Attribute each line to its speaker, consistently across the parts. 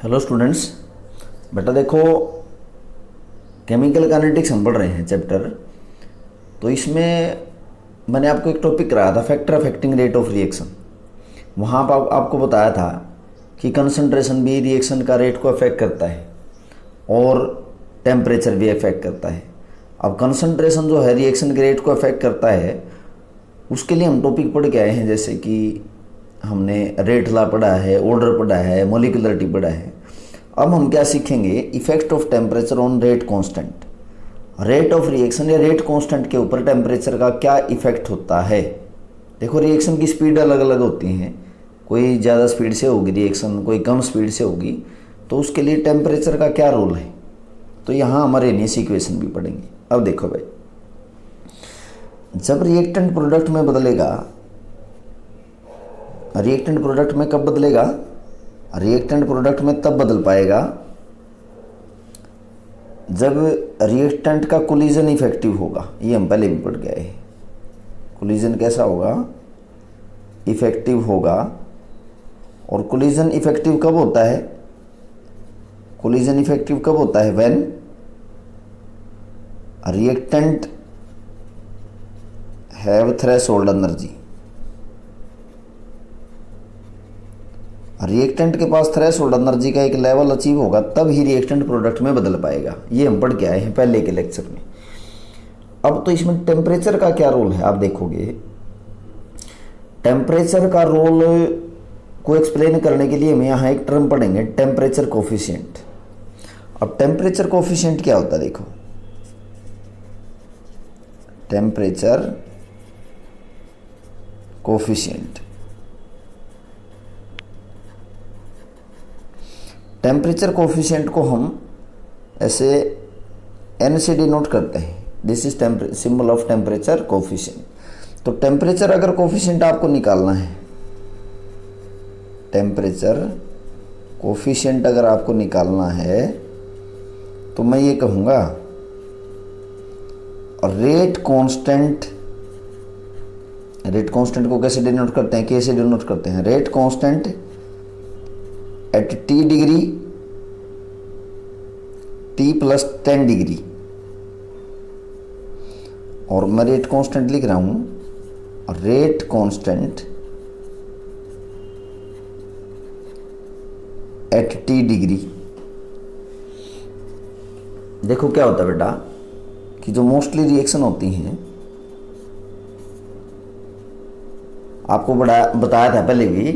Speaker 1: Hello students. बेटा देखो, chemical kinetics हम पढ़ रहे हैं चैप्टर। तो इसमें मैंने आपको एक टॉपिक कराया था, factor affecting rate of reaction. वहाँ पर आपको बताया था कि कंसंट्रेशन भी रिएक्शन का रेट को अफेक्ट करता है और टेम्परेचर भी अफेक्ट करता है। अब कंसंट्रेशन जो है रिएक्शन के रेट को अफेक्ट करता है, उसके लिए हम टॉपिक पढ़ के आए हैं, जैसे कि हमने रेट लॉ पढ़ा है, ऑर्डर पढ़ा है, मॉलिक्यूलरिटी पढ़ा है। अब हम क्या सीखेंगे, effect of temperature on rate constant. Rate of reaction या रेट कांस्टेंट के ऊपर टेम्परेचर का क्या इफेक्ट होता है। देखो, रिएक्शन की स्पीड अलग अलग होती हैं, कोई ज़्यादा स्पीड से होगी रिएक्शन, कोई कम स्पीड से होगी, तो उसके लिए टेम्परेचर का क्या रोल है। तो यहाँ हमारे इनिशियल इक्वेशन भी पढ़ेंगे। अब देखो भाई, जब रिएक्टेंट प्रोडक्ट में बदलेगा, रिएक्टेंट प्रोडक्ट में कब बदलेगा, रिएक्टेंट प्रोडक्ट में तब बदल पाएगा जब रिएक्टेंट का कोलिजन इफेक्टिव होगा। ये हम पहले भी पढ़ गए हैं। कोलिजन कैसा होगा, इफेक्टिव होगा। और कोलिजन इफेक्टिव कब होता है, कोलिजन इफेक्टिव कब होता है, when reactant have threshold energy. Reactant के पास थ्रेशोल्ड एनर्जी का एक लेवल अचीव होगा, तब ही रिएक्टेंट प्रोडक्ट में बदल पाएगा। ये हम पढ़ के आए हैं पहले के लेक्चर में। अब तो इसमें टेम्परेचर का क्या रोल है, आप देखोगे। टेम्परेचर का रोल को एक्सप्लेन करने के लिए हम यहाँ एक टर्म पढ़ेंगे, टेम्परेचर कोफिशिएंट। अब टेम्परेचर कोफिशिएंट क्या होता है, देखो। टेम्परेचर कोफिशिएंट, टेम्परेचर कोफिशिएंट को हम ऐसे n से डिनोट करते हैं। This is symbol of temperature coefficient. तो टेम्परेचर अगर कोफिशिएंट आपको निकालना है, टेम्परेचर कोफिशिएंट अगर आपको निकालना है, तो मैं ये कहूँगा रेट कांस्टेंट। रेट कांस्टेंट को कैसे डिनोट करते हैं, कैसे डिनोट करते हैं, rate constant at T degree, T plus 10 degree. और मैं रेट कांस्टेंट लिख रहा हूं, rate constant at T degree. देखो क्या होता है बेटा, कि जो मोस्टली रिएक्शन होती हैं, आपको बताया था पहले भी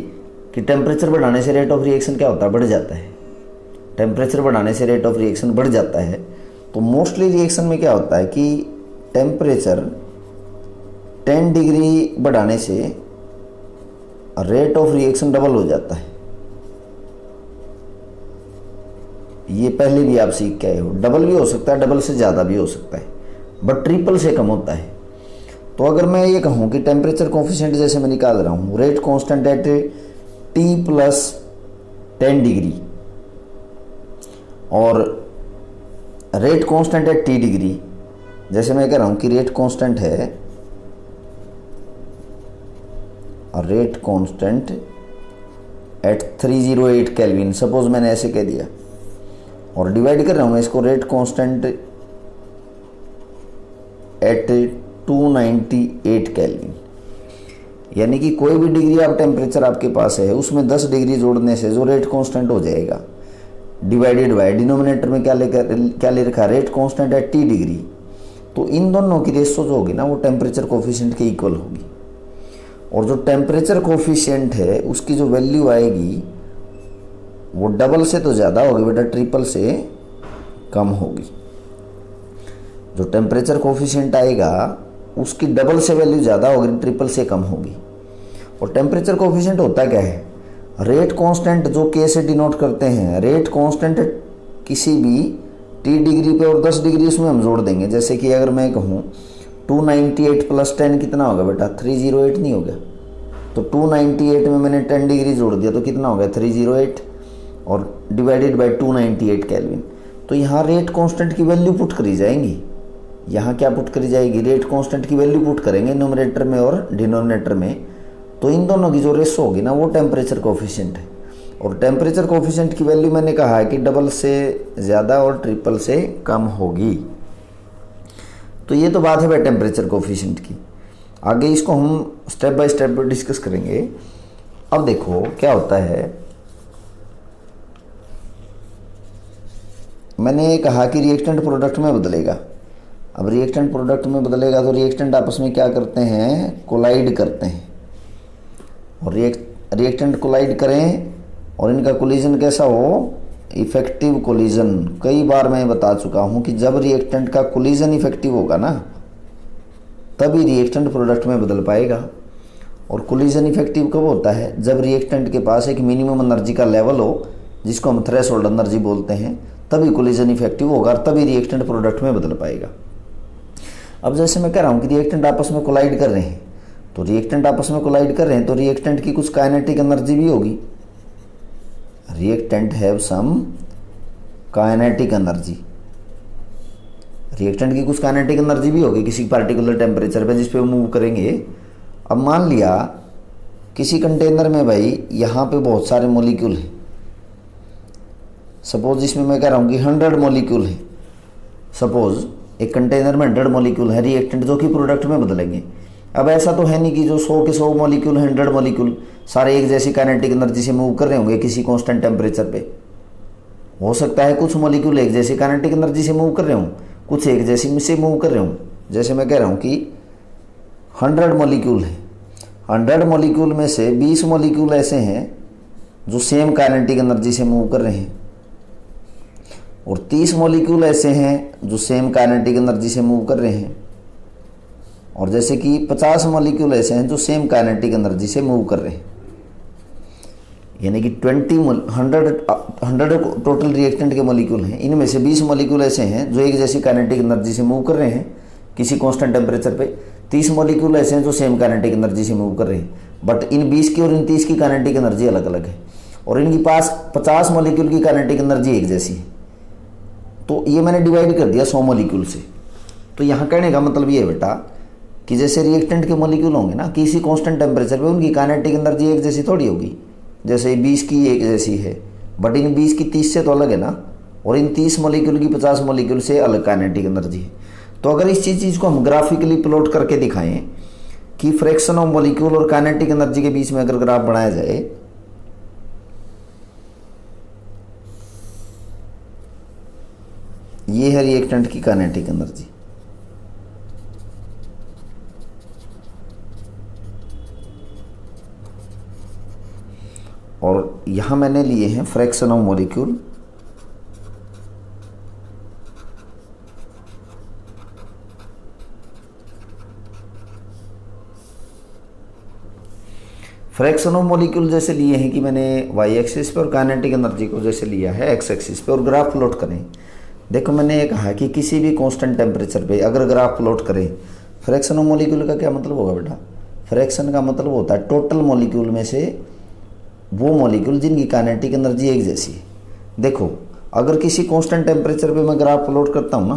Speaker 1: कि टेम्परेचर बढ़ाने से रेट ऑफ रिएक्शन क्या होता है, बढ़ जाता है। टेम्परेचर बढ़ाने से रेट ऑफ रिएक्शन बढ़ जाता है। तो मोस्टली रिएक्शन में क्या होता है कि टेम्परेचर 10 डिग्री बढ़ाने से रेट ऑफ रिएक्शन डबल हो जाता है। ये पहले भी आप सीख के आए हो। डबल भी हो सकता है, डबल से ज़्यादा भी हो सकता है, बट ट्रिपल से कम होता है। तो अगर मैं ये कहूँ कि टेम्परेचर कोफिशिएंट जैसे मैं निकाल रहा हूँ, rate constant at T plus 10 degree और rate constant at T degree, जैसे मैं कह रहा हूँ कि रेट कांस्टेंट है, और rate constant eight 308 kelvin, suppose मैंने ऐसे कह दिया, और डिवाइड कर रहा हूँ मैं इसको रेट कांस्टेंट एट 298 केल्विन। यानी कि कोई भी डिग्री आप टेम्परेचर आपके पास है, उसमें 10 डिग्री जोड़ने से जो रेट कांस्टेंट हो जाएगा, डिवाइडेड बाय डिनोमिनेटर में क्या ले रखा, rate constant at T degree. तो इन दोनों की रेशो जो होगी ना, वो टेम्परेचर कोफिशिएंट के इक्वल होगी। और जो टेम्परेचर कोफिशिएंट है, उसकी जो वैल्यू आएगी वो डबल से तो ज़्यादा होगी बेटा, ट्रिपल से कम होगी। जो टेम्परेचर कोफिशिएंट आएगा उसकी डबल से वैल्यू ज़्यादा होगी, ट्रिपल से कम होगी। और टेम्परेचर कोफिशिएंट होता क्या है, रेट कांस्टेंट जो K से डिनोट करते हैं, रेट कांस्टेंट किसी भी T डिग्री पे और 10 डिग्री उसमें हम जोड़ देंगे। जैसे कि अगर मैं कहूँ 298 प्लस 10 कितना होगा बेटा, 308 नहीं हो गया। तो 298 में मैंने 10 डिग्री जोड़ दिया तो कितना हो गया, 308, और डिवाइडेड बाय 298 केल्विन। तो यहाँ रेट कांस्टेंट की वैल्यू पुट करी जाएंगी। यहाँ क्या पुट करी जाएगी, रेट कांस्टेंट की वैल्यू पुट करेंगे न्यूमरेटर में और डिनोमिनेटर में। तो इन दोनों की जो रेशो होगी ना, वो टेम्परेचर कोफिशिएंट है। और टेम्परेचर कोफिशिएंट की वैल्यू मैंने कहा है कि डबल से ज़्यादा और ट्रिपल से कम होगी। तो ये तो बात है भाई टेम्परेचर कोफिशिएंट की। आगे इसको हम स्टेप बाय स्टेप डिस्कस करेंगे। अब देखो क्या होता है, मैंने कहा कि रिएक्टेंट प्रोडक्ट में बदलेगा। अब रिएक्टेंट प्रोडक्ट में बदलेगा तो रिएक्टेंट आपस में क्या करते हैं, कोलाइड करते हैं। और रिएक्टेंट कोलाइड करें और इनका कोलिजन कैसा हो, इफेक्टिव कोलिजन। कई बार मैं बता चुका हूं कि जब रिएक्टेंट का कोलिजन इफेक्टिव होगा ना, तभी रिएक्टेंट प्रोडक्ट में बदल पाएगा। और कोलिजन इफेक्टिव कब होता है, जब रिएक्टेंट के पास एक मिनिमम एनर्जी का लेवल हो, जिसको हम थ्रेशोल्ड एनर्जी बोलते हैं, तभी कोलिजन इफेक्टिव होगा और तभी रिएक्टेंट प्रोडक्ट में बदल पाएगा। अब जैसे मैं कह रहा हूँ कि रिएक्टेंट आपस में कोलाइड कर रहे हैं, तो रिएक्टेंट आपस में कोलाइड कर रहे हैं तो रिएक्टेंट की कुछ काइनेटिक एनर्जी भी होगी। Reactant have some kinetic energy, reactant की कुछ काइनेटिक एनर्जी भी होगी किसी पार्टिकुलर टेम्परेचर पे जिस पे वो मूव करेंगे। अब मान लिया किसी कंटेनर में भाई यहाँ पे बहुत सारे मॉलिक्यूल हैं, सपोज इसमें मैं कह रहा हूँ कि 100 मॉलिक्यूल है। सपोज एक कंटेनर में 100 मॉलिक्यूल है रिएक्टेंट जो कि प्रोडक्ट में बदलेंगे। अब ऐसा तो है नहीं कि जो 100 के 100 मॉलिक्यूल 100 मॉलिक्यूल सारे एक जैसी काइनेटिक एनर्जी से मूव कर रहे होंगे किसी कांस्टेंट टेम्परेचर पे। हो सकता है कुछ मॉलिक्यूल एक जैसी काइनेटिक एनर्जी से मूव कर रहे हों, कुछ एक जैसी से मूव कर रहे हों। जैसे मैं कह रहा हूँ कि 100 मॉलिक्यूल है, 100 मॉलिक्यूल में से 20 मॉलिक्यूल ऐसे हैं जो सेम काइनेटिक एनर्जी से मूव कर रहे हैं, और 30 मॉलिक्यूल ऐसे हैं जो सेम काइनेटिक एनर्जी से मूव कर रहे हैं, और जैसे कि 50 मॉलिक्यूल ऐसे हैं जो सेम काइनेटिक एनर्जी से मूव कर रहे हैं। यानी कि 100 टोटल रिएक्टेंट के मॉलिक्यूल हैं, इनमें से 20 मॉलिक्यूल ऐसे हैं जो एक जैसी काइनेटिक एनर्जी से मूव कर रहे हैं किसी कांस्टेंट टेम्परेचर पे, 30 मॉलिक्यूल ऐसे हैं जो सेम काइनेटिक एनर्जी से मूव कर रहे हैं। बट इन 20 की और इन 30 की काइनेटिक एनर्जी अलग अलग है, और इनके पास 50 मॉलिक्यूल की काइनेटिक एनर्जी एक जैसी है। तो ये मैंने डिवाइड कर दिया 100 मॉलिक्यूल से। तो यहाँ कहने का मतलब ये है बेटा कि जैसे रिएक्टेंट के मॉलिक्यूल होंगे ना किसी कांस्टेंट टेम्परेचर पे, उनकी काइनेटिक एनर्जी एक जैसी थोड़ी होगी। जैसे 20 की एक जैसी है, बट इन 20 की 30 से तो अलग है ना, और इन 30 मॉलिक्यूल की 50 मॉलिक्यूल से अलग काइनेटिक एनर्जी है। तो अगर इस चीज़ को हम ग्राफिकली प्लॉट करके दिखाएं कि फ्रैक्शन ऑफ मॉलिक्यूल और काइनेटिक एनर्जी के बीच में अगर ग्राफ बनाया जाए, ये है रिएक्टेंट की काइनेटिक एनर्जी, और यहां मैंने लिए हैं fraction of molecule, fraction of molecule जैसे लिए हैं कि मैंने वाई एक्सिस पे, और काइनेटिक एनर्जी को जैसे लिया है एक्स एक्सिस पे, और ग्राफ प्लॉट करें। देखो मैंने ये कहा कि किसी भी कांस्टेंट टेम्परेचर पे अगर ग्राफ प्लॉट करें, फ्रैक्शन ऑफ मॉलिक्यूल का क्या मतलब होगा बेटा, फ्रैक्शन का मतलब होता है टोटल मॉलिक्यूल में से वो मॉलिक्यूल जिनकी काइनेटिक एनर्जी एक जैसी है। देखो अगर किसी कांस्टेंट टेम्परेचर पे मैं ग्राफ प्लॉट करता हूँ ना,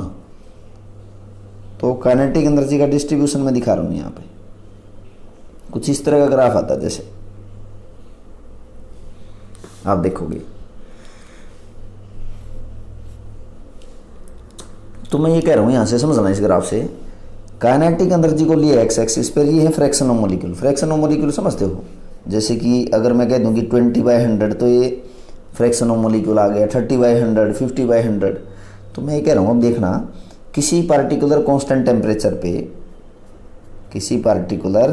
Speaker 1: तो काइनेटिक एनर्जी का डिस्ट्रीब्यूशन मैं दिखा रहा हूँ यहाँ पे, कुछ इस तरह का ग्राफ आता है। जैसे आप देखोगे तो मैं ये कह रहा हूँ यहाँ से समझना, इस ग्राफ से काइनेटिक एनर्जी को लिए एक्स एक्सिस पर, ये है fraction of molecule. Fraction of molecule समझते हो, जैसे कि अगर मैं कह दूँ कि 20/100 तो ये फ्रैक्शन ऑफ मॉलिक्यूल आ गया, 30/100, 50/100। तो मैं ये कह रहा हूँ अब देखना किसी पार्टिकुलर कांस्टेंट टेम्परेचर पे, किसी पार्टिकुलर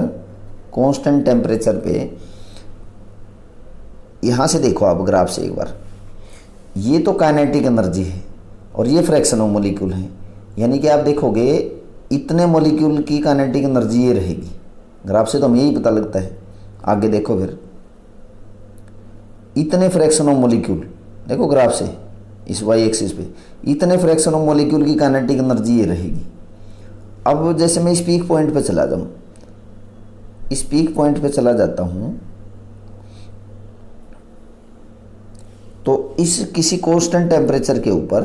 Speaker 1: कांस्टेंट टेम्परेचर पे, यहाँ से देखो आप ग्राफ से एक बार, ये तो काइनेटिक एनर्जी है और ये फ्रैक्शन ऑफ मॉलिक्यूल है। यानी कि आप देखोगे इतने मॉलिक्यूल की काइनेटिक एनर्जी ये रहेगी। ग्राफ से तो हमें यही पता लगता है। आगे देखो फिर इतने फ्रैक्शन ऑफ मॉलिक्यूल, देखो ग्राफ से इस वाई एक्सिस पे इतने फ्रैक्शन ऑफ मॉलिक्यूल की काइनेटिक एनर्जी ये रहेगी। अब जैसे मैं इस पीक पॉइंट पे चला जाऊँ, इस पीक पॉइंट पे चला जाता हूँ, तो इस किसी कांस्टेंट टेम्परेचर के ऊपर,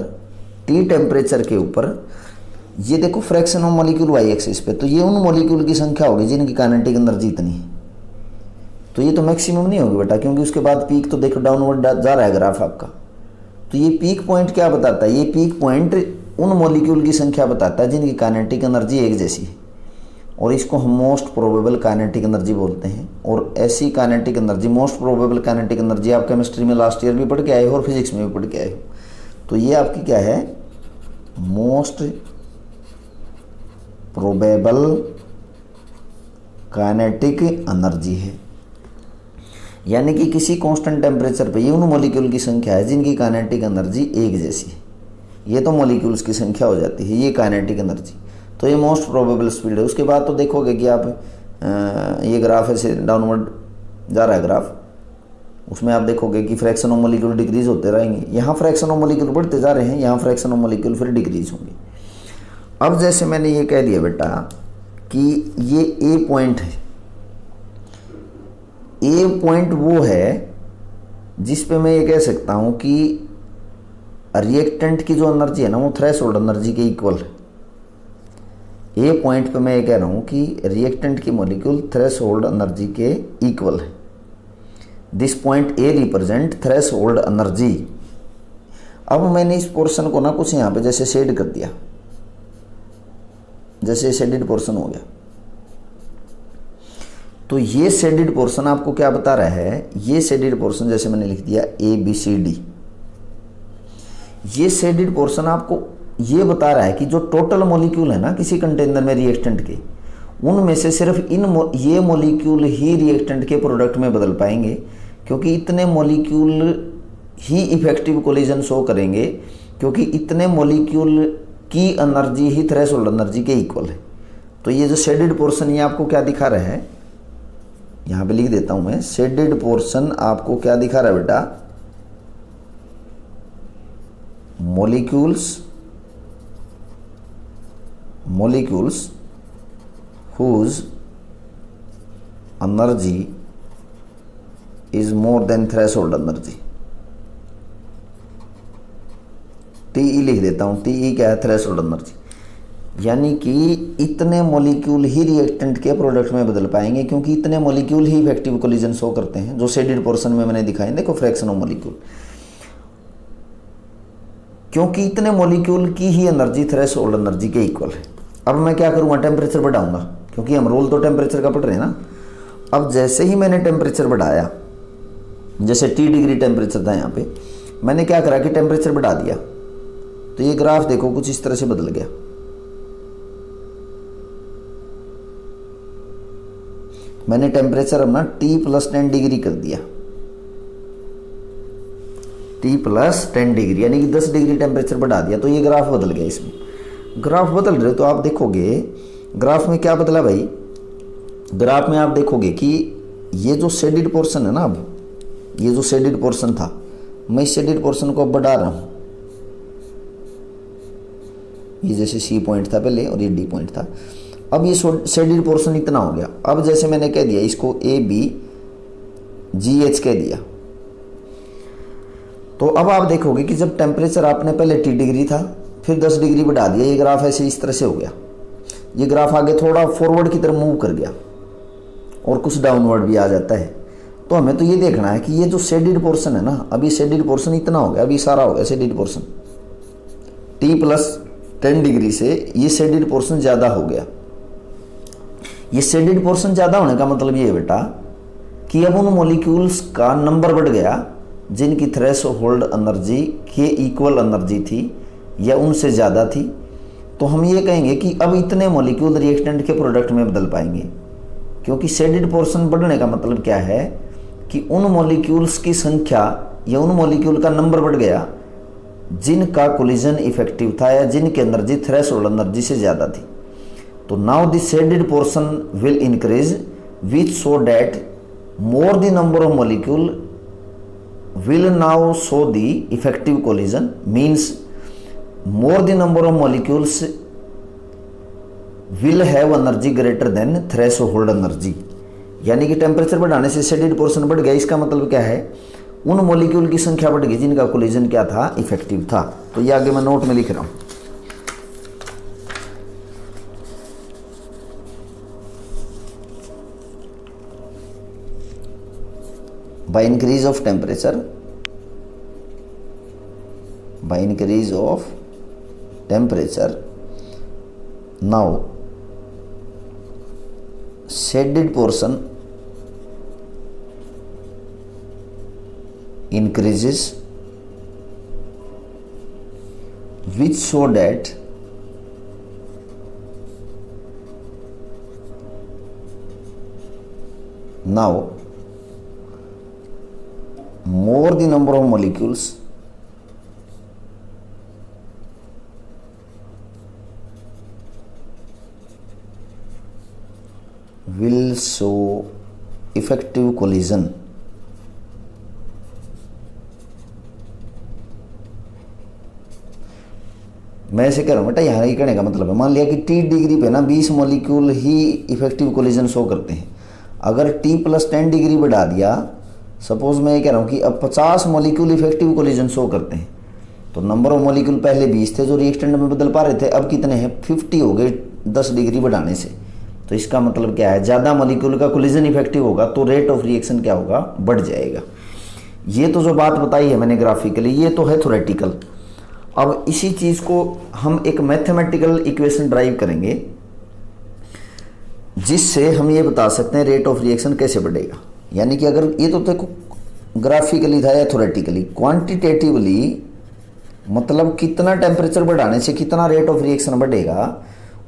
Speaker 1: टी टेम्परेचर के ऊपर, ये देखो fraction of molecule Y axis पे, तो ये उन मॉलिक्यूल की संख्या होगी जिनकी काइनेटिक एनर्जी इतनी है। तो ये तो मैक्सिमम नहीं होगी बेटा, क्योंकि उसके बाद पीक तो देखो डाउनवर्ड जा रहा है ग्राफ आपका। तो ये पीक पॉइंट क्या बताता है, ये पीक पॉइंट उन मॉलिक्यूल की संख्या बताता है जिनकी काइनेटिक एनर्जी एक जैसी है, और इसको हम मोस्ट प्रोबेबल काइनेटिक एनर्जी बोलते हैं। और ऐसी kinetic energy, most probable kinetic energy आप केमिस्ट्री में लास्ट ईयर भी पढ़ के आए हो और फिजिक्स में भी पढ़ के आए हो। तो ये आपकी क्या है, मोस्ट प्रोबेबल काइनेटिक एनर्जी है। यानी कि किसी कांस्टेंट टेम्परेचर पे ये उन मॉलिक्यूल की संख्या है जिनकी काइनेटिक एनर्जी एक जैसी है। ये तो मॉलिक्यूल्स की संख्या हो जाती है, ये काइनेटिक एनर्जी। तो ये मोस्ट प्रोबेबल स्पीड है। उसके बाद तो देखोगे कि आप ये ग्राफ ऐसे डाउनवर्ड जा रहा है ग्राफ, उसमें आप देखोगे कि फ्रैक्शन ऑफ मॉलिक्यूल डिक्रीज होते रहेंगे। यहाँ फ्रैक्शन ऑफ मॉलिक्यूल बढ़ते जा रहे हैं, यहाँ फ्रैक्शन ऑफ मॉलिक्यूल फिर डिक्रीज होंगे। अब जैसे मैंने ये कह दिया बेटा कि ये ए पॉइंट है, ए पॉइंट वो है जिस पे मैं ये कह सकता हूँ कि रिएक्टेंट की जो एनर्जी है ना वो थ्रेशोल्ड एनर्जी के इक्वल है। ए पॉइंट पे मैं ये कह रहा हूँ कि रिएक्टेंट की मॉलिक्यूल थ्रेशोल्ड एनर्जी के इक्वल है। This point A represent threshold energy. अब मैंने इस पोर्शन को ना कुछ यहाँ पे जैसे शेड कर दिया, जैसे शेडेड पोर्शन हो गया। तो ये शेडेड पोर्शन आपको क्या बता रहा है, ये शेडेड पोर्शन जैसे मैंने लिख दिया ए बी सी डी, ये शेडेड पोर्शन आपको ये बता रहा है कि जो टोटल मॉलिक्यूल है ना किसी कंटेनर में रिएक्टेंट के, उनमें से सिर्फ ये मॉलिक्यूल ही रिएक्टेंट के प्रोडक्ट में बदल पाएंगे, क्योंकि इतने मॉलिक्यूल ही इफेक्टिव कोलिजन शो करेंगे, क्योंकि इतने मॉलिक्यूल की एनर्जी ही थ्रेशोल्ड एनर्जी के इक्वल है। तो ये जो शेडेड पोर्शन ये आपको क्या दिखा रहा है, यहाँ पे लिख देता हूँ मैं, शेडेड पोर्शन आपको क्या दिखा रहा है बेटा, molecules whose energy is more than threshold energy। TE लिख देता हूँ, TE क्या है, थ्रेशोल्ड एनर्जी। यानी कि इतने मॉलिक्यूल ही रिएक्टेंट के प्रोडक्ट में बदल पाएंगे, क्योंकि इतने मॉलिक्यूल ही इफेक्टिव कोलिजन शो करते हैं, जो शेडेड पोर्शन में मैंने दिखाए। देखो फ्रैक्शन ऑफ मॉलिक्यूल, क्योंकि इतने मॉलिक्यूल की ही एनर्जी थ्रेशोल्ड एनर्जी के इक्वल है। अब मैं क्या करूँगा, टेम्परेचर बढ़ाऊंगा, क्योंकि हम रोल तो टेम्परेचर का पढ़ रहे हैं ना। अब जैसे ही मैंने टेम्परेचर बढ़ाया, जैसे T डिग्री टेम्परेचर था यहाँ पे, मैंने क्या करा कि टेम्परेचर बढ़ा दिया, तो ये ग्राफ देखो कुछ इस तरह से बदल गया। मैंने टेम्परेचर अब ना T+10 डिग्री कर दिया, T+10 डिग्री, यानी कि 10 डिग्री टेम्परेचर बढ़ा दिया, तो ये ग्राफ बदल गया। इसमें ग्राफ बदल रहे तो आप देखोगे ग्राफ में क्या बदला भाई, ग्राफ में आप देखोगे कि ये जो शेडेड पोर्शन है ना, अब ये जो शेडेड पोर्शन था, मैं इस शेडेड पोर्शन को अब बढ़ा रहा हूँ। ये जैसे C पॉइंट था पहले और ये D पॉइंट था, अब ये शेडेड पोर्शन इतना हो गया। अब जैसे मैंने कह दिया इसको ABGH कह दिया, तो अब आप देखोगे कि जब टेम्परेचर आपने पहले T डिग्री था, फिर 10 डिग्री बढ़ा दिया, ये ग्राफ ऐसे इस तरह से हो गया। ये ग्राफ आगे थोड़ा फॉरवर्ड की तरफ मूव कर गया और कुछ डाउनवर्ड भी आ जाता है। तो हमें तो ये देखना है कि ये जो शेडेड पोर्शन है ना, अभी शेडेड पोर्शन इतना हो गया, अभी सारा हो गया शेडेड पोर्शन, T+10 डिग्री से ये शेडेड पोर्शन ज़्यादा हो गया। ये शेडेड पोर्शन ज़्यादा होने का मतलब ये है बेटा कि अब उन मॉलिक्यूल्स का नंबर बढ़ गया जिनकी थ्रेशोल्ड एनर्जी के इक्वल एनर्जी थी या उनसे ज़्यादा थी। तो हम ये कहेंगे कि अब इतने मॉलिक्यूल रिएक्टेंट के प्रोडक्ट में बदल पाएंगे, क्योंकि शेडेड पोर्शन बढ़ने का मतलब क्या है कि उन मॉलिक्यूल्स की संख्या या उन मॉलिक्यूल का नंबर बढ़ गया जिनका कोलिजन इफेक्टिव था या जिनकी एनर्जी थ्रेशोल्ड एनर्जी से ज़्यादा थी। तो now the shaded portion will increase which so that more the number of molecule will now show the effective collision, means more the number of molecules will have energy greater than threshold energy। यानी कि temperature बढ़ाने से shaded portion बढ़ गया, इसका मतलब क्या है, उन मॉलिक्यूल की संख्या बढ़ गई जिनका कोलिजन क्या था, इफेक्टिव था। तो ये आगे मैं नोट में लिख रहा हूँ। by increase of temperature, now shaded portion increases, which show that now more the number of molecules will show effective collision मैं ऐसे कह रहा हूँ बेटा, यहाँ ये कहने का मतलब है, मान लिया कि T डिग्री पे ना 20 मॉलिक्यूल ही इफेक्टिव कोलिजन शो करते हैं। अगर T + 10 डिग्री बढ़ा दिया, सपोज मैं ये कह रहा हूँ कि अब 50 मॉलिक्यूल इफेक्टिव कोलिजन शो करते हैं, तो नंबर ऑफ मॉलिक्यूल पहले 20 थे जो रिएक्टेंट में बदल पा रहे थे, अब कितने हैं 50 हो गए 10 डिग्री बढ़ाने से। तो इसका मतलब क्या है, ज़्यादा मॉलिक्यूल का कोलिजन इफेक्टिव होगा तो रेट ऑफ रिएक्शन क्या होगा, बढ़ जाएगा। ये तो जो बात बताई है मैंने ग्राफिकली, ये तो है थ्योरेटिकल। अब इसी चीज़ को हम एक मैथमेटिकल इक्वेशन ड्राइव करेंगे जिससे हम ये बता सकते हैं रेट ऑफ रिएक्शन कैसे बढ़ेगा। यानी कि अगर ये तो देखो ग्राफिकली था या थ्योरेटिकली, क्वांटिटेटिवली मतलब कितना टेम्परेचर बढ़ाने से कितना रेट ऑफ रिएक्शन बढ़ेगा,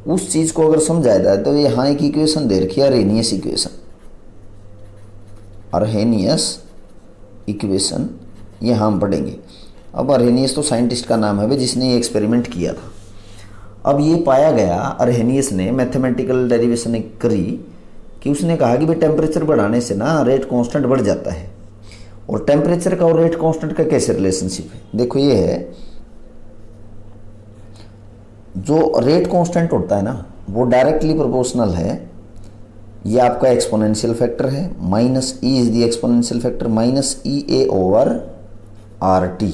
Speaker 1: उस चीज़ को अगर समझाया जाए तो यहाँ एक इक्वेशन दे रखी है, अरहेनियस इक्वेशन, ये हम पढ़ेंगे। अब अरहेनियस तो साइंटिस्ट का नाम है भाई जिसने ये एक्सपेरिमेंट किया था। अब ये पाया गया, अरहेनियस ने मैथमेटिकल डेरिवेशन करी कि उसने कहा कि भाई टेम्परेचर बढ़ाने से ना रेट कांस्टेंट बढ़ जाता है। और टेम्परेचर का और रेट कांस्टेंट का कैसे रिलेशनशिप है, देखो ये है, जो रेट कांस्टेंट होता है ना वो डायरेक्टली प्रोपोर्शनल है, ये आपका एक्सपोनेंशियल फैक्टर है, minus E is the exponential factor minus E A over R T.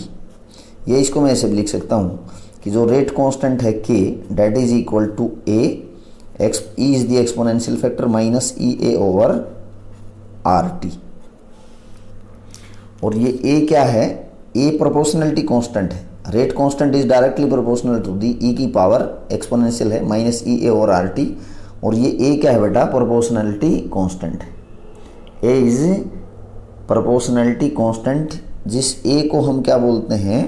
Speaker 1: ये इसको मैं ऐसे भी लिख सकता हूँ कि जो रेट कांस्टेंट है K that is equal to A x e is the exponential factor minus E A over R T. और ये ए क्या है, ए प्रोपोर्शनलिटी कांस्टेंट है, rate constant is directly proportional to the e की power exponential है minus E A over R T. और ये A क्या है बेटा, प्रोपोर्शनलिटी कांस्टेंट है। ए इज प्रोपोर्शनलिटी कांस्टेंट, जिस ए को हम क्या बोलते हैं,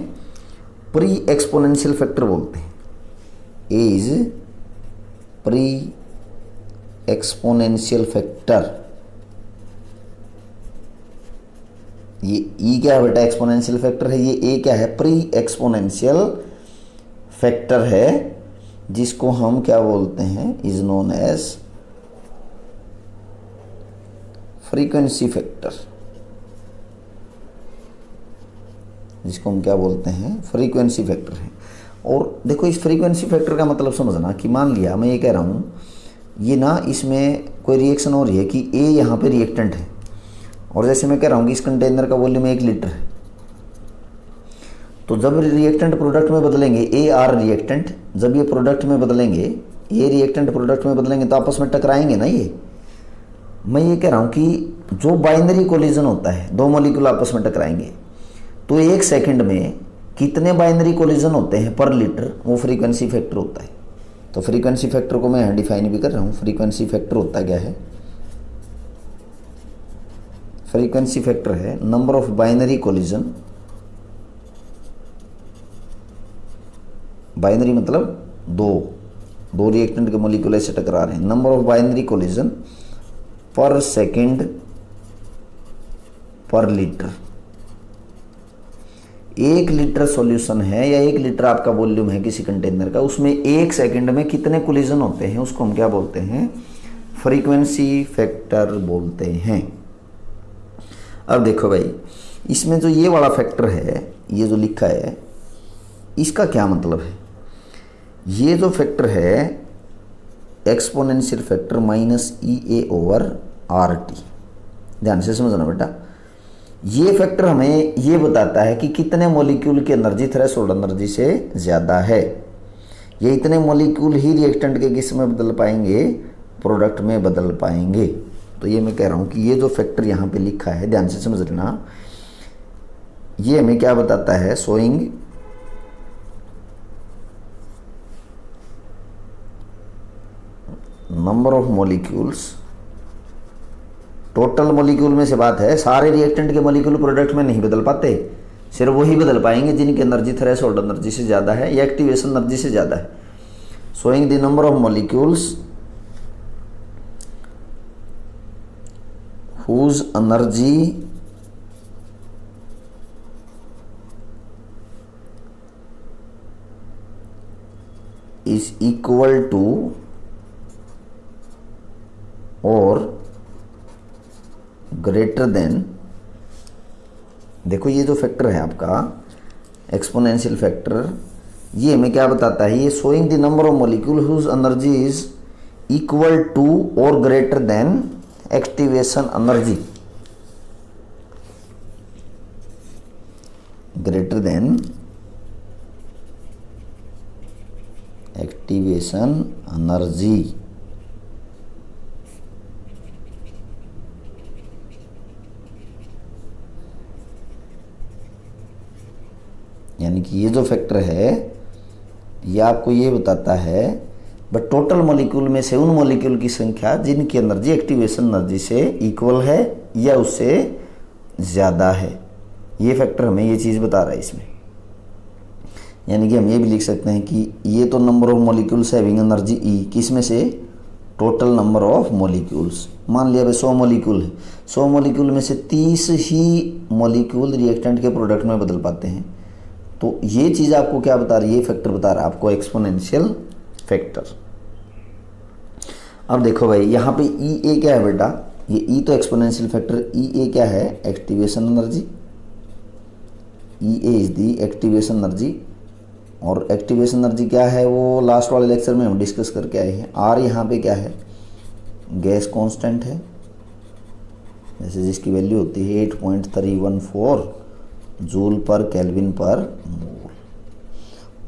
Speaker 1: प्री एक्सपोनेंशियल फैक्टर बोलते हैं। ए इज प्री एक्सपोनेंशियल फैक्टर। ये ई क्या है बेटा, एक्सपोनेंशियल फैक्टर है, ये ए क्या है, प्री एक्सपोनेंशियल फैक्टर है, जिसको हम क्या बोलते हैं, is known as frequency factor, जिसको हम क्या बोलते हैं, फ्रीक्वेंसी फैक्टर है। और देखो इस फ्रीक्वेंसी फैक्टर का मतलब समझना कि मान लिया मैं ये कह रहा हूँ, ये ना इसमें कोई रिएक्शन हो रही है कि ए यहाँ पे रिएक्टेंट है, और जैसे मैं कह रहा हूँ कि इस कंटेनर का वॉल्यूम 1 लीटर है, तो जब रिएक्टेंट प्रोडक्ट में बदलेंगे, ए आर रिएक्टेंट, जब ये प्रोडक्ट में बदलेंगे, ये रिएक्टेंट प्रोडक्ट में बदलेंगे तो आपस में टकराएंगे ना। ये मैं ये कह रहा हूँ कि जो बाइनरी कोलिजन होता है, दो मॉलिक्यूल आपस में टकराएंगे, तो 1 सेकंड में कितने बाइनरी कोलिजन होते हैं पर लीटर, वो फ्रीक्वेंसी फैक्टर होता है। तो फ्रीक्वेंसी फैक्टर को मैं यहाँ डिफाइन भी कर रहा हूँ। फ्रीक्वेंसी फैक्टर होता क्या है, फ्रीक्वेंसी फैक्टर है number of binary collision, binary मतलब दो रिएक्टेंट के मॉलिक्यूल ऐसे टकरा रहे हैं, नंबर ऑफ बाइनरी कोलिजन पर सेकंड पर लीटर। 1 लीटर सॉल्यूशन है या 1 लीटर आपका वॉल्यूम है किसी कंटेनर का, उसमें 1 सेकंड में कितने कोलिजन होते हैं, उसको हम क्या बोलते हैं, फ्रीक्वेंसी फैक्टर बोलते हैं। अब देखो भाई, इसमें जो ये वाला फैक्टर है, ये जो लिखा है, इसका क्या मतलब है। ये जो फैक्टर है exponential factor minus E A over R T, ध्यान से समझना बेटा। ये फैक्टर हमें ये बताता है कि कितने मॉलिक्यूल की एनर्जी थ्रेशोल्ड एनर्जी से ज़्यादा है। ये इतने मॉलिक्यूल ही रिएक्टेंट के किस में बदल पाएंगे, प्रोडक्ट में बदल पाएंगे। तो ये मैं कह रहा हूँ कि ये जो फैक्टर यहाँ पे लिखा है, ध्यान से समझ लेना, ये हमें क्या बताता है, showing number of molecules, total molecule में से बात है, सारे रिएक्टेंट के मॉलिक्यूल प्रोडक्ट में नहीं बदल पाते, सिर्फ वही बदल पाएंगे जिनकी एनर्जी थ्रेशोल्ड एनर्जी से ज़्यादा है या एक्टिवेशन एनर्जी से ज़्यादा है। Showing the number of molecules whose energy is equal to or greater than, देखो ये जो फैक्टर है आपका एक्सपोनेंशियल फैक्टर, ये हमें क्या बताता है, ये showing the number of molecule whose energy is equal to और greater than activation energy, greater than activation energy. यानी कि ये जो फैक्टर है ये आपको ये बताता है बट टोटल मॉलिक्यूल में से उन मॉलिक्यूल की संख्या जिनकी एनर्जी एक्टिवेशन एनर्जी से इक्वल है या उससे ज़्यादा है, ये फैक्टर हमें ये चीज़ बता रहा है इसमें। यानी कि हम ये भी लिख सकते हैं कि ये तो number of molecules having energy E, किस में से, टोटल नंबर ऑफ मॉलिक्यूल्स। मान लिया भाई 100 मॉलिक्यूल है, 100 मॉलिक्यूल में से 30 ही मॉलिक्यूल रिएक्टेंट के प्रोडक्ट में बदल पाते हैं। तो ये चीज़ आपको क्या बता रही है, ये फैक्टर बता रहा है आपको एक्सपोनेंशियल फैक्टर। अब देखो भाई यहाँ पे ई ए क्या है बेटा, ये ई तो एक्सपोनेंशियल फैक्टर, ई ए क्या है, activation energy, E A is the activation energy. और एक्टिवेशन एनर्जी क्या है वो लास्ट वाले लेक्चर में हम डिस्कस करके आए हैं। आर यहाँ पे क्या है, गैस कांस्टेंट है, जैसे जिसकी वैल्यू होती है 8.314 जूल पर केल्विन पर मोल।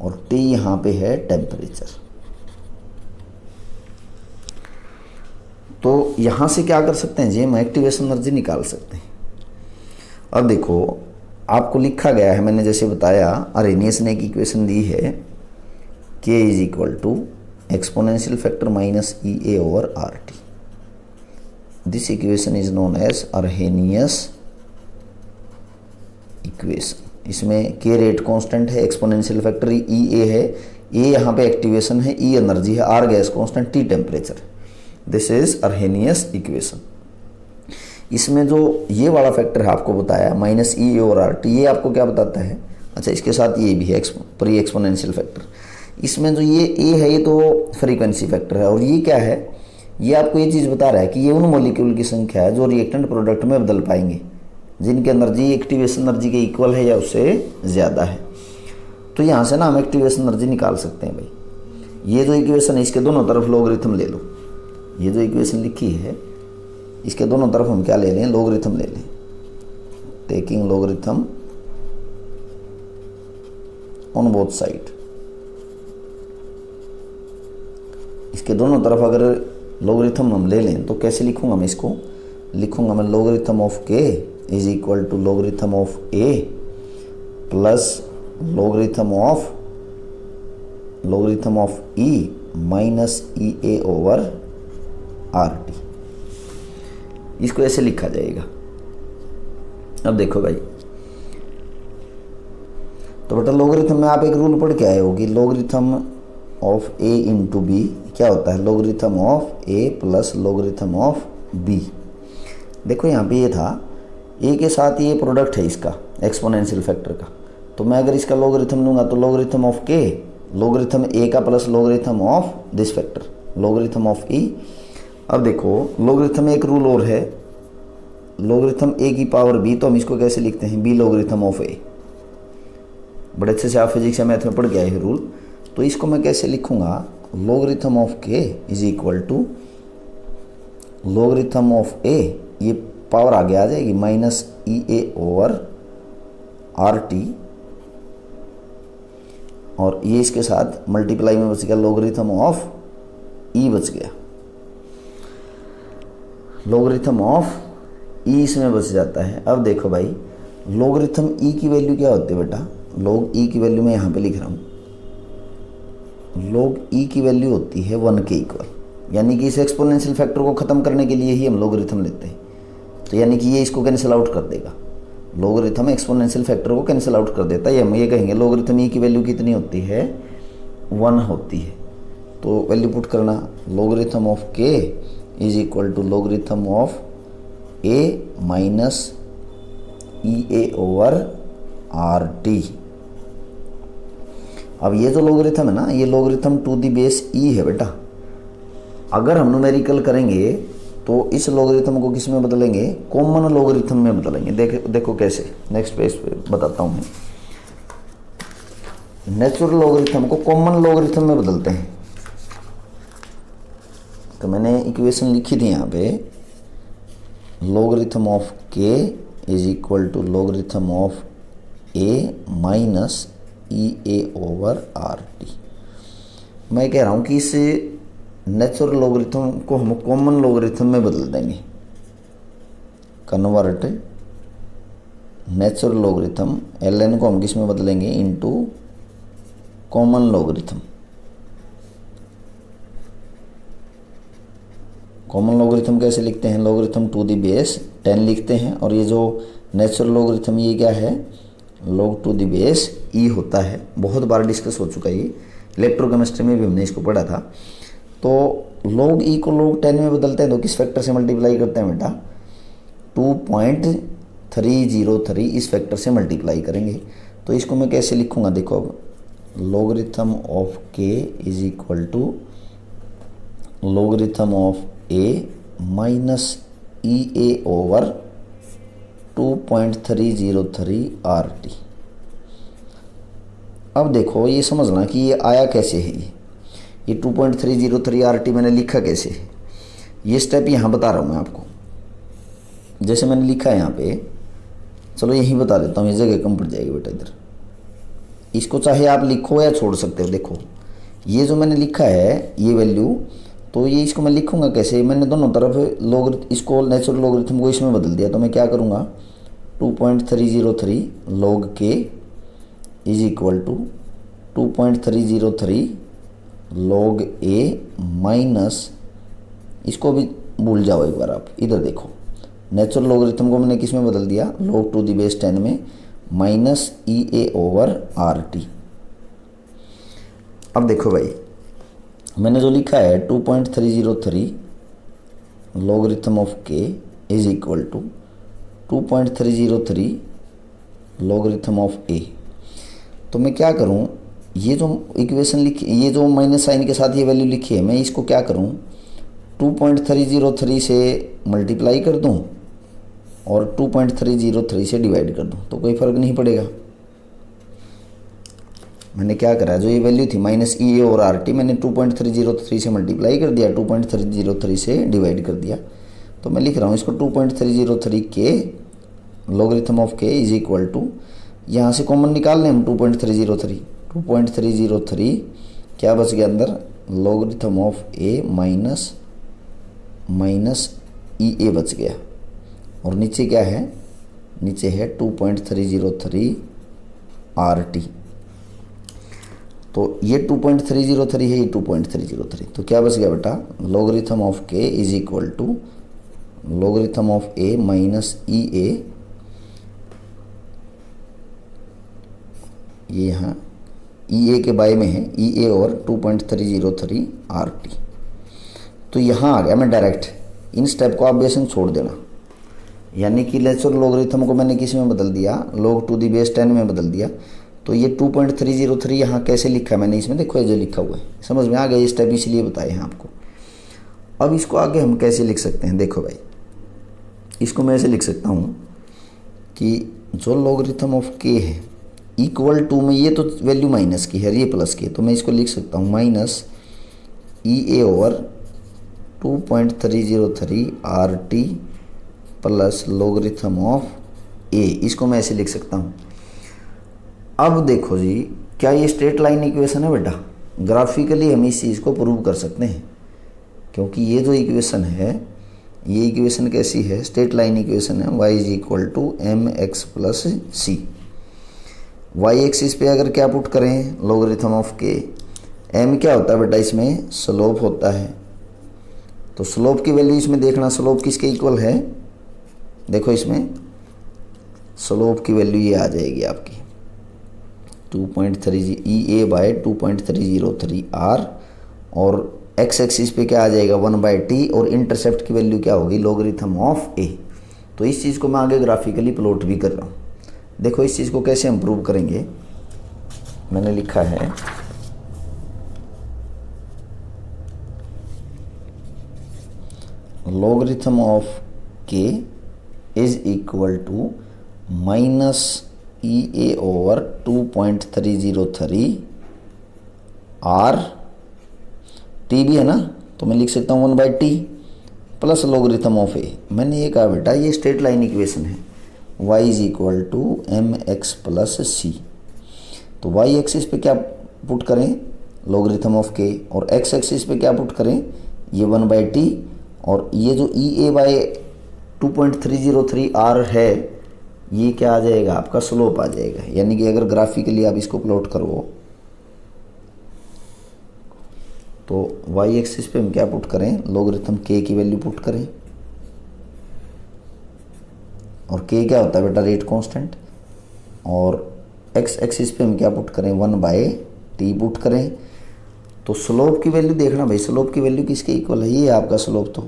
Speaker 1: और टी यहाँ पे है टेम्परेचर। तो यहाँ से क्या कर सकते हैं जी, हम एक्टिवेशन एनर्जी निकाल सकते हैं। अब देखो आपको लिखा गया है, मैंने जैसे बताया, अरेनियस ने एक इक्वेशन दी है, K is equal to exponential factor minus E A over R T. This equation is known as Arrhenius equation. इसमें के रेट कांस्टेंट है, एक्सपोनेंशियल फैक्टर ई ए है, ए यहाँ पे एक्टिवेशन है, ई एनर्जी है, R gas constant, T temperature. This is Arrhenius equation. इसमें जो ये वाला फैक्टर है आपको बताया माइनस ई और आर टी, ये आपको क्या बताता है, अच्छा इसके साथ ये भी है प्री एक्सपोनेंशियल फैक्टर। इसमें जो ये ए है ये तो फ्रीक्वेंसी फैक्टर है, और ये क्या है, ये आपको ये चीज़ बता रहा है कि ये उन मॉलिक्यूल की संख्या है जो रिएक्टेंट प्रोडक्ट में बदल पाएंगे जिनकी एनर्जी एक्टिवेशन एनर्जी के इक्वल है या उससे ज़्यादा है। तो यहाँ से ना हम एक्टिवेशन एनर्जी निकाल सकते हैं भाई। ये जो इक्वेशन है इसके दोनों तरफ लॉगरिथम ले लो, ये जो इक्वेशन लिखी है इसके दोनों तरफ हम क्या ले लें, लॉगरिथम ले लें। Taking logarithm on both side, इसके दोनों तरफ अगर लॉगरिथम हम ले लें तो कैसे लिखूंगा मैं इसको, लिखूंगा मैं logarithm of K is equal to logarithm of A plus logarithm of E minus E A over R T. इसको ऐसे लिखा जाएगा। अब देखो भाई, तो बेटा लॉगरिथम में आप एक रूल पढ़ के आए होगी, logarithm of A into B क्या होता है, logarithm of A plus logarithm of B. देखो यहाँ पे ये था, ए के साथ ये प्रोडक्ट है इसका एक्सपोनेंशियल फैक्टर का, तो मैं अगर इसका लॉगरिथम लूँगा तो logarithm of K, logarithm A का plus logarithm of this factor, logarithm of e. अब देखो लॉगरिथम में एक रूल और है, लॉगरिथम ए की पावर बी, तो हम इसको कैसे लिखते हैं, बी लॉगरिथम ऑफ ए। बड़े अच्छे से आप फिजिक्स या मैथ में पढ़ के आए हैं रूल, तो इसको मैं कैसे लिखूंगा, logarithm of K is equal to logarithm of A, ये पावर आगे आ जाएगी minus E A over R T, और ये इसके साथ मल्टीप्लाई में बच गया लॉगरिथम ऑफ ई बच गया। लॉगरिथम ऑफ ई इसमें बच जाता है। अब देखो भाई लॉगरिथम ई की वैल्यू क्या होती है बेटा, लॉग ई की वैल्यू मैं यहाँ पे लिख रहा हूँ, लॉग ई की वैल्यू होती है 1 के इक्वल, यानी कि इस एक्सपोनेंशियल फैक्टर को ख़त्म करने के लिए ही हम लॉगरिथम लेते हैं। तो यानी कि ये इसको कैंसिल आउट कर देगा, लॉगरिथम एक्सपोनेंशियल फैक्टर को कैंसिल आउट कर देता है। हम ये कहेंगे लॉगरिथम ई की वैल्यू कितनी होती है, 1 होती है। तो वैल्यू पुट करना, logarithm of K is equal to logarithm of A minus E A over R T. अब ये जो लॉगरिथम है ना, ये logarithm to the base E है बेटा। अगर हम न्यूमेरिकल करेंगे तो इस लॉगरिथम को किस में बदलेंगे, कॉमन लॉगरिथम में बदलेंगे। देखो कैसे, नेक्स्ट पेज पे बताता हूँ मैं। नेचुरल लॉगरिथम को कॉमन लॉगरिथम में बदलते हैं। तो मैंने इक्वेशन लिखी थी यहाँ पे, logarithm of K is equal to logarithm of A minus E A over R T. मैं कह रहा हूँ कि इस नेचुरल लॉगरिथम को हम कॉमन लॉगरिथम में बदल देंगे। कन्वर्ट नेचुरल लॉगरिथम ln को हम किस में बदलेंगे, into common logarithm. Common logarithm कैसे लिखते हैं, लॉगरिथम टू द बेस 10 लिखते हैं, और ये जो नेचुरल लॉगरिथम ये क्या है, लॉग टू द बेस ई होता है। बहुत बार डिस्कस हो चुका है ये, इलेक्ट्रोकेमिस्ट्री में भी हमने इसको पढ़ा था। तो लॉग ई को लॉग 10 में बदलते हैं तो किस फैक्टर से मल्टीप्लाई करते हैं बेटा, 2.303 इस फैक्टर से मल्टीप्लाई करेंगे। तो इसको मैं कैसे लिखूंगा, देखो अब logarithm of K is equal to logarithm of A minus E A over 2.303 R T. अब देखो ये समझना कि ये आया कैसे है, ये 2.303 आर टी मैंने लिखा कैसे है। ये स्टेप यहाँ बता रहा हूँ मैं आपको, जैसे मैंने लिखा है यहाँ पे, चलो यहीं बता देता हूँ, ये जगह कम पड़ जाएगी बेटा इधर। इसको चाहे आप लिखो या छोड़ सकते हो। देखो ये जो मैंने लिखा है ये वैल्यू, तो ये इसको मैं लिखूंगा कैसे, मैंने दोनों तरफ इसको नेचुरल लॉगरिथम को इसमें बदल दिया। तो मैं क्या करूँगा, 2.303 log K is equal to 2.303 log A minus, इसको भी भूल जाओ एक बार आप, इधर देखो नेचुरल लॉगरिथम को मैंने किस में बदल दिया, लॉग टू द बेस 10 में, minus E A over R T. अब देखो भाई मैंने जो लिखा है 2.303 logarithm of K is equal to 2.303 logarithm of A. तो मैं क्या करूं, ये जो इक्वेशन लिखी, ये जो माइनस साइन के साथ ये वैल्यू लिखी है, मैं इसको क्या करूं, 2.303 से मल्टीप्लाई कर दूं और 2.303 से डिवाइड कर दूं, तो कोई फ़र्क नहीं पड़ेगा। मैंने क्या करा, जो ये वैल्यू थी माइनस ई ए और आर टी, मैंने 2.303 से मल्टीप्लाई कर दिया, 2.303 से डिवाइड कर दिया। तो मैं लिख रहा हूँ इसको 2.303 के logarithm of K is equal to, यहाँ से कॉमन निकाल लें हम 2.303 क्या बच गया अंदर, logarithm of A minus E ए बच गया, और नीचे क्या है, नीचे है 2.303 आर टी। तो ये 2.303 है, ये 2.303, तो क्या बच गया बेटा, logarithm of K is equal to logarithm of A minus E A, ये यहाँ ई ए के बाय में है, ई ए और 2.303 आर टी। तो यहाँ आ गया मैं डायरेक्ट, इन स्टेप को आप बेशक छोड़ देना, यानी कि नेचुरल लॉगरिथम को मैंने किस में बदल दिया, लॉग टू द बेस 10 में बदल दिया। तो ये 2.303 यहाँ कैसे लिखा है मैंने, इसमें देखो ये जो लिखा हुआ है, समझ में आ गया, ये स्टेप इसलिए बताए हैं आपको। अब इसको आगे हम कैसे लिख सकते हैं, देखो भाई इसको मैं ऐसे लिख सकता हूँ कि जो लॉगरिथम ऑफ के है इक्वल टू में, ये तो वैल्यू माइनस की है, ये प्लस की है, तो मैं इसको लिख सकता हूँ minus E A over 2.303 R T plus logarithm of A, इसको मैं ऐसे लिख सकता हूँ। अब देखो जी, क्या ये स्ट्रेट लाइन इक्वेशन है बेटा, ग्राफिकली हम इस चीज़ को प्रूव कर सकते हैं, क्योंकि ये जो इक्वेशन है ये इक्वेशन कैसी है, स्ट्रेट लाइन इक्वेशन है, y is equal to M x plus C. Y axis पे अगर क्या पुट करें, लॉगरिथम ऑफ के, m क्या होता है बेटा इसमें, स्लोप होता है। तो स्लोप की वैल्यू इसमें देखना, स्लोप किसके इक्वल है, देखो इसमें स्लोप की वैल्यू ये आ जाएगी आपकी 2.30 ई ए बाय 2.303 आर, और एक्स एक्सिस पे क्या आ जाएगा 1/t, और इंटरसेप्ट की वैल्यू क्या होगी, लॉगरिथम ऑफ ए। तो इस चीज़ को मैं आगे ग्राफिकली प्लॉट भी कर रहा हूँ। देखो इस चीज़ को कैसे हम प्रूव करेंगे, मैंने लिखा है logarithm of K is equal to minus E A over 2.303 R, T भी है ना, तो मैं लिख सकता हूँ 1/t प्लस लॉगरिथम ऑफ ए। मैंने ये कहा बेटा ये स्ट्रेट लाइन इक्वेशन है, y is equal to M x plus c. तो y एक्सिस पे क्या पुट करें, लॉगरिथम ऑफ के, और x एक्सिस पे क्या पुट करें, ये 1/t, और ये जो ई ए बाय 2.303 आर है, ये क्या आ जाएगा आपका स्लोप आ जाएगा। यानी कि अगर ग्राफिकली आप इसको प्लॉट करो तो y एक्सिस पे हम क्या पुट करें, लॉगरिथम k की वैल्यू पुट करें, और k क्या होता है बेटा रेट कांस्टेंट, और x एक्सिस पे हम क्या पुट करें 1/t पुट करें। तो स्लोप की वैल्यू देखना भाई, स्लोप की वैल्यू किसके इक्वल है, ये है आपका स्लोप। तो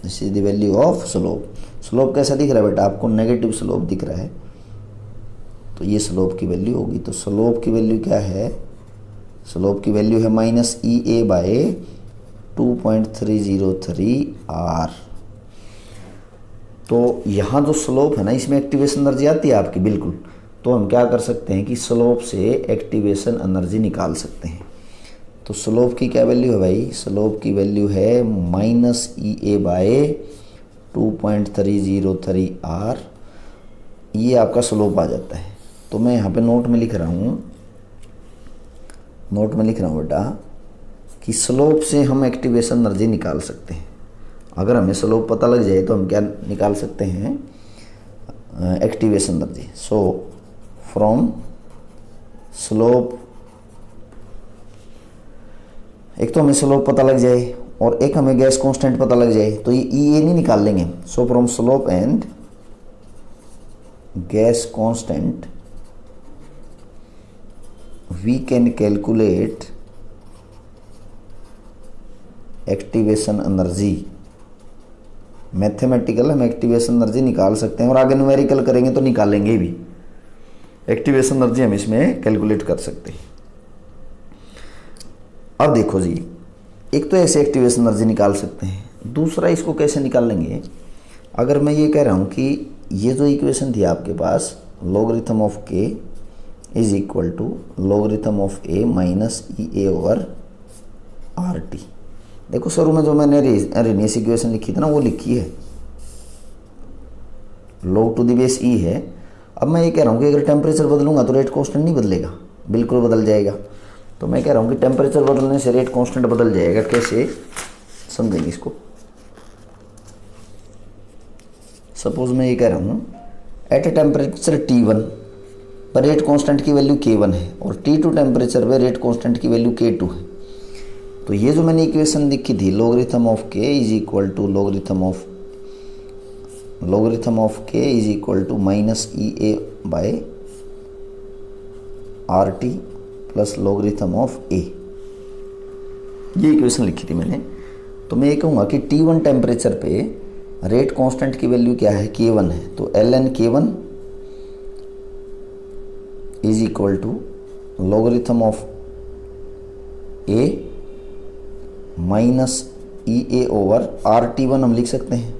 Speaker 1: this is the value of slope. Slope कैसा दिख रहा है बेटा आपको, नेगेटिव स्लोप दिख रहा है, तो ये स्लोप की वैल्यू होगी। तो स्लोप की वैल्यू क्या है, स्लोप की वैल्यू है minus E A by 2.303 R. तो यहाँ जो स्लोप है ना, इसमें एक्टिवेशन एनर्जी आती है आपकी बिल्कुल। तो हम क्या कर सकते हैं कि स्लोप से एक्टिवेशन एनर्जी निकाल सकते हैं। तो स्लोप की क्या वैल्यू है भाई, स्लोप की वैल्यू है minus E A by 2.303 R, ये आपका स्लोप आ जाता है। तो मैं यहाँ पे नोट में लिख रहा हूँ, नोट में लिख रहा हूँ बेटा कि स्लोप से हम एक्टिवेशन एनर्जी निकाल सकते हैं। अगर हमें स्लोप पता लग जाए तो हम क्या निकाल सकते हैं, activation energy. So from slope, एक तो हमें स्लोप पता लग जाए और एक हमें गैस कांस्टेंट पता लग जाए, तो ये ई ए नहीं निकाल लेंगे। So from slope and gas constant we can calculate activation energy. Mathematical हम एक्टिवेशन एनर्जी निकाल सकते हैं, और आगे न्यूमेरिकल करेंगे तो निकालेंगे भी। एक्टिवेशन एनर्जी हम इसमें कैलकुलेट कर सकते हैं। अब देखो जी, एक तो ऐसे एक्टिवेशन एनर्जी निकाल सकते हैं, दूसरा इसको कैसे निकालेंगे। अगर मैं ये कह रहा हूँ कि ये जो इक्वेशन थी आपके पास, logarithm of K is equal to logarithm of A minus E A over R T. देखो शुरू में जो मैंने अरेनियस इक्वेशन लिखी थी ना, वो लिखी है log to the base E है। अब मैं ये कह रहा हूँ कि अगर टेम्परेचर बदलूंगा तो रेट कांस्टेंट नहीं बदलेगा, बिल्कुल बदल जाएगा। तो मैं कह रहा हूँ कि टेम्परेचर बदलने से रेट कांस्टेंट बदल जाएगा। कैसे समझेंगे इसको। सपोज मैं ये कह रहा हूँ एट ए टेम्परेचर T1 पर रेट कांस्टेंट की वैल्यू K1 है, और T2 टेम्परेचर पे रेट कांस्टेंट की वैल्यू K2 है। तो ये जो मैंने इक्वेशन लिखी थी, logarithm of K is equal to logarithm of K is equal to minus E A by R T plus logarithm of A, ये इक्वेशन लिखी थी मैंने। तो मैं ये कहूँगा कि T1 टेम्परेचर पे रेट कांस्टेंट की वैल्यू क्या है, K1 है। तो ln K1 is equal to logarithm of A minus E A over R T1 हम लिख सकते हैं।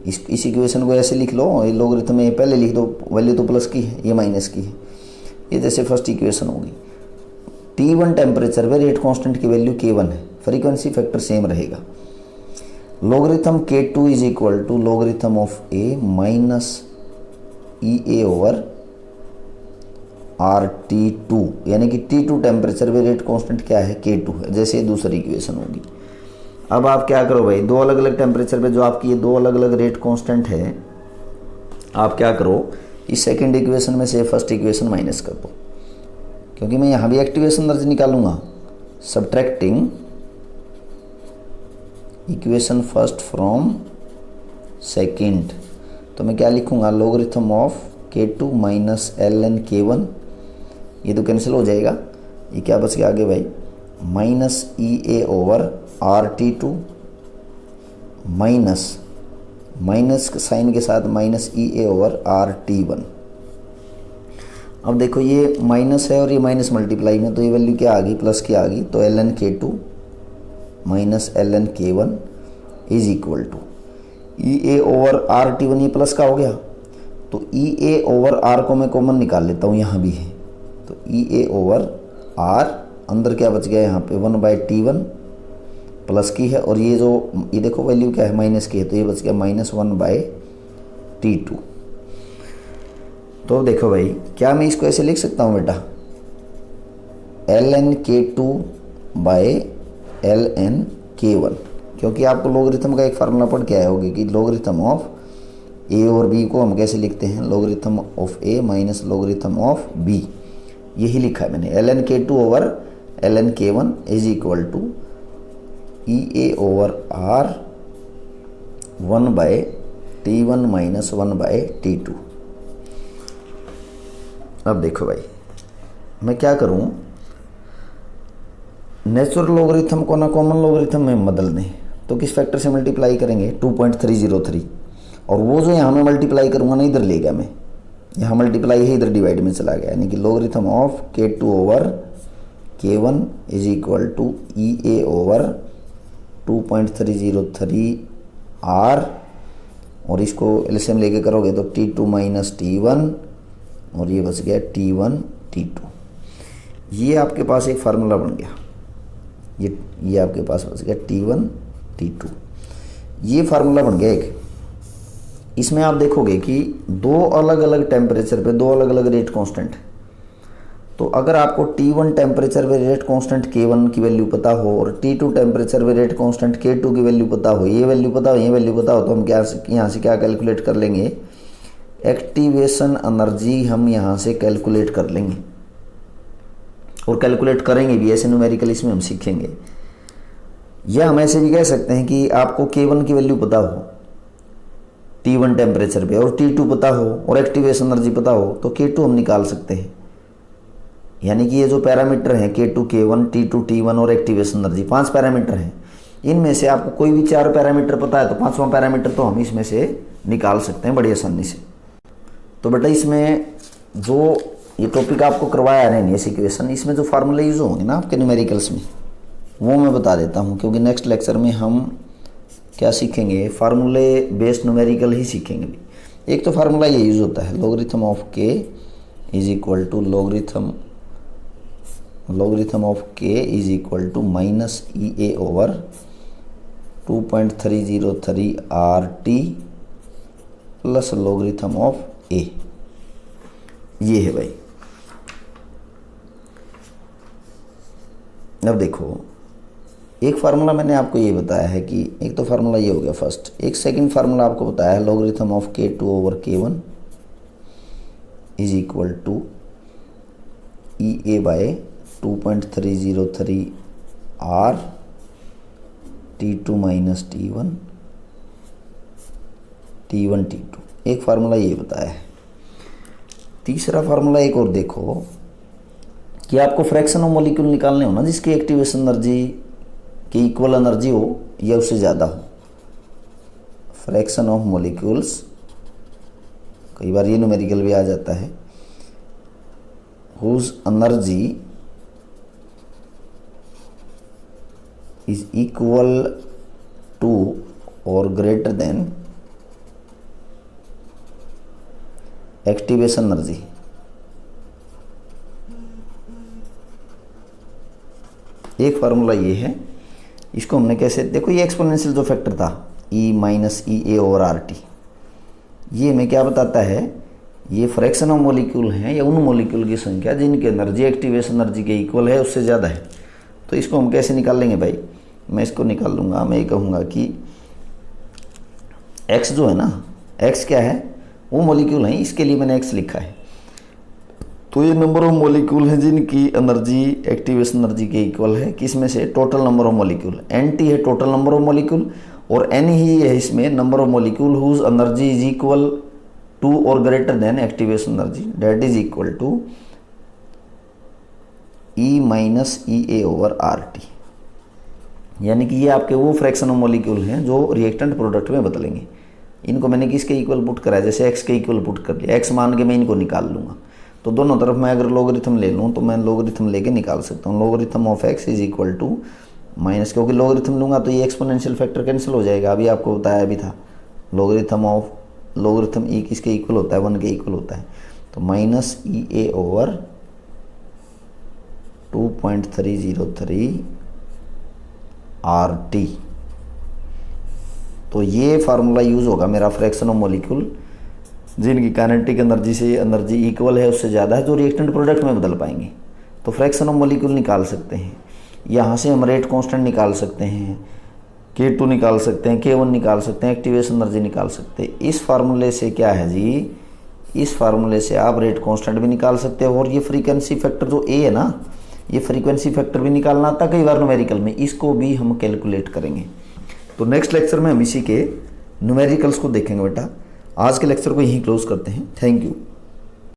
Speaker 1: इस इक्वेशन को ऐसे लिख लो, ये लॉगरिथम ए पहले लिख दो, वैल्यू तो प्लस की है, ये माइनस की है। ये जैसे फर्स्ट इक्वेशन होगी, T1 टेम्परेचर पे रेट कांस्टेंट की वैल्यू K1 है, फ्रीक्वेंसी फैक्टर सेम रहेगा। Logarithm K2 is equal to logarithm of A minus E A over RT2, यानी कि T2 टेम्परेचर पे रेट कांस्टेंट क्या है, K2 है, जैसे दूसरी इक्वेशन होगी। अब आप क्या करो भाई, दो अलग अलग टेम्परेचर पे जो आपकी ये दो अलग अलग रेट कांस्टेंट है, आप क्या करो, इस सेकंड इक्वेशन में से फर्स्ट इक्वेशन माइनस कर दो, क्योंकि मैं यहाँ भी एक्टिवेशन एनर्जी निकालूंगा। Subtracting equation first from second, तो मैं क्या लिखूंगा, logarithm of K2 minus ln K1, ये तो कैंसिल हो जाएगा, ये क्या बच गया आगे भाई, minus EA over RT2 minus minus sign के साथ माइनस EA ओवर RT1। अब देखो ये माइनस है और ये माइनस मल्टीप्लाई में, तो ये वैल्यू क्या आ गई, प्लस की आ गई, तो ln K2 minus ln K1 is equal to EA over RT1, ये प्लस का हो गया, तो EA ओवर R को मैं कॉमन निकाल लेता हूँ, यहाँ भी है, तो EA ओवर R अंदर क्या बच गया यहाँ पे 1/T1 प्लस की है, और ये जो ये देखो वैल्यू क्या है, माइनस की है, तो ये बच गया माइनस 1/T2। तो देखो भाई, क्या मैं इसको ऐसे लिख सकता हूँ बेटा, ln K2 bye ln K1, क्योंकि आपको लॉगरिथम का एक फार्मूला पढ़ के आए होगे कि लॉगरिथम ऑफ A और B को हम कैसे लिखते हैं, logarithm of A minus logarithm of B, यही लिखा है मैंने, ln K2 over ln K1 is equal to EA over R 1/T1 minus 1/T2। अब देखो भाई, मैं क्या करूं, नेचुरल लॉगरिथम को ना कॉमन लॉगरिथम में बदल दें, तो किस फैक्टर से मल्टीप्लाई करेंगे, 2.303, और वो जो यहाँ में मल्टीप्लाई करूँगा ना, इधर लेगा मैं, यहाँ मल्टीप्लाई है, इधर डिवाइड में चला गया, यानी कि logarithm of K2 over K1 is equal to EA over 2.303 R, और इसको एलसीएम लेके करोगे तो T2 माइनस T1, और ये बच गया T1 T2। ये आपके पास एक फार्मूला बन गया, ये आपके पास बच गया T1 T2, ये फार्मूला बन गया एक। इसमें आप देखोगे कि दो अलग अलग टेम्परेचर पे दो अलग अलग रेट कांस्टेंट, तो अगर आपको T1 टेम्परेचर पे रेट कांस्टेंट K1 की वैल्यू पता हो और T2 टेम्परेचर पे रेट कांस्टेंट K2 की वैल्यू पता हो, ये वैल्यू पता हो, ये वैल्यू पता हो, तो हम क्या यहाँ से क्या कैलकुलेट कर लेंगे, एक्टिवेशन एनर्जी हम यहाँ से कैलकुलेट कर लेंगे, और कैलकुलेट करेंगे भी ऐसे न्यूमेरिकल, इसमें हम सीखेंगे। या हम ऐसे भी कह सकते हैं कि आपको K1 की वैल्यू पता हो T1 टेम्परेचर पे, और T2 पता हो और एक्टिवेशन एनर्जी पता हो, तो K2 हम निकाल सकते हैं। यानी कि ये जो पैरामीटर हैं K2 K1 T2 T1 और एक्टिवेशन एनर्जी, 5 पैरामीटर हैं, इनमें से आपको कोई भी 4 पैरामीटर पता है तो 5वां पैरामीटर तो हम इसमें से निकाल सकते हैं बड़ी आसानी से। तो बेटा इसमें जो ये टॉपिक आपको करवाया है इस इक्वेशन, इसमें जो फार्मूले यूज होंगे ना आपके न्यूमेरिकल्स में, वो मैं बता देता हूँ, क्योंकि नेक्स्ट लेक्चर में हम क्या सीखेंगे, फार्मूले बेस्ड न्यूमेरिकल ही सीखेंगे। एक तो फार्मूला ये यूज होता है, logarithm of K is equal to logarithm of K is equal to minus EA over 2.303 RT plus logarithm of A, ये है भाई। अब देखो, एक फार्मूला मैंने आपको ये बताया है कि एक तो फार्मूला ये हो गया फर्स्ट, एक सेकंड फार्मूला आपको बताया है, logarithm of K2 over K1 is equal to EA by 2.303 R T2 minus T1 T2, एक फार्मूला ये बताया है। तीसरा फार्मूला एक और देखो कि आपको फ्रैक्शन ऑफ मॉलिक्यूल निकालने हो ना, जिसकी एक्टिवेशन एनर्जी की इक्वल एनर्जी हो या उससे ज़्यादा हो, फ्रैक्शन ऑफ मॉलिक्यूल्स, कई बार ये न्यूमेरिकल भी आ जाता है, whose energy is equal to और ग्रेटर देन एक्टिवेशन एनर्जी। एक फार्मूला ये है, इसको हमने कैसे, देखो ये एक्सपोनेंशियल जो फैक्टर था E minus EA over RT, ये हमें क्या बताता है, ये फ्रैक्शन ऑफ मॉलिक्यूल हैं या उन मॉलिक्यूल की संख्या जिनकी एनर्जी एक्टिवेशन एनर्जी के इक्वल है, उससे ज़्यादा है। तो इसको हम कैसे निकाल लेंगे भाई, मैं इसको निकाल लूँगा। मैं ये कहूँगा कि x जो है ना, x क्या है, वो मॉलिक्यूल है, इसके लिए मैंने x लिखा है। तो ये नंबर ऑफ मॉलिक्यूल हैं जिनकी एनर्जी एक्टिवेशन एनर्जी के इक्वल है, किसमें से, total number of molecule. NT है टोटल नंबर ऑफ मॉलिक्यूल, और N ही है इसमें number of molecule whose energy is equal to और greater than activation energy, that is equal to E minus EA over RT। यानी कि ये आपके वो फ्रैक्शन ऑफ मॉलिक्यूल हैं जो रिएक्टेंट प्रोडक्ट में बदलेंगे। इनको मैंने किसके इक्वल पुट करा है, जैसे x के इक्वल पुट कर लिया, x मान के मैं इनको निकाल लूँगा। तो दोनों तरफ मैं अगर लोगरिथम ले लूँ तो मैं लोगरिथम लेके निकाल सकता हूँ। Logarithm of x is equal to minus, क्योंकि लोगरिथम लूँगा तो ये एक्सपोनेंशियल फैक्टर कैंसिल हो जाएगा, अभी आपको बताया भी था। लोगरिथम e किसके इक्वल होता है, 1 के इक्वल होता है। तो माइनस EA ओवर 2.303 RT। तो ये फार्मूला यूज़ होगा मेरा फ्रैक्शन ऑफ मॉलिक्यूल जिनकी काइनेटिक एनर्जी से एनर्जी इक्वल है, उससे ज़्यादा है, जो रिएक्टेंट प्रोडक्ट में बदल पाएंगे। तो फ्रैक्शन ऑफ मॉलिक्यूल निकाल सकते हैं। यहाँ से हम रेट कांस्टेंट निकाल सकते हैं, K2 निकाल सकते हैं, K1 निकाल सकते हैं, एक्टिवेशन एनर्जी निकाल सकते हैं। इस फार्मूले से क्या है जी, इस फार्मूले से आप रेट कांस्टेंट भी निकाल सकते हो, और ये फ्रीक्वेंसी फैक्टर जो A है ना, ये फ्रीक्वेंसी फैक्टर भी निकालना आता कई बार न्यूमेरिकल में, इसको भी हम कैलकुलेट करेंगे। तो नेक्स्ट लेक्चर में हम इसी के न्यूमेरिकल्स को देखेंगे बेटा। आज के लेक्चर को यहीं क्लोज करते हैं। Thank you.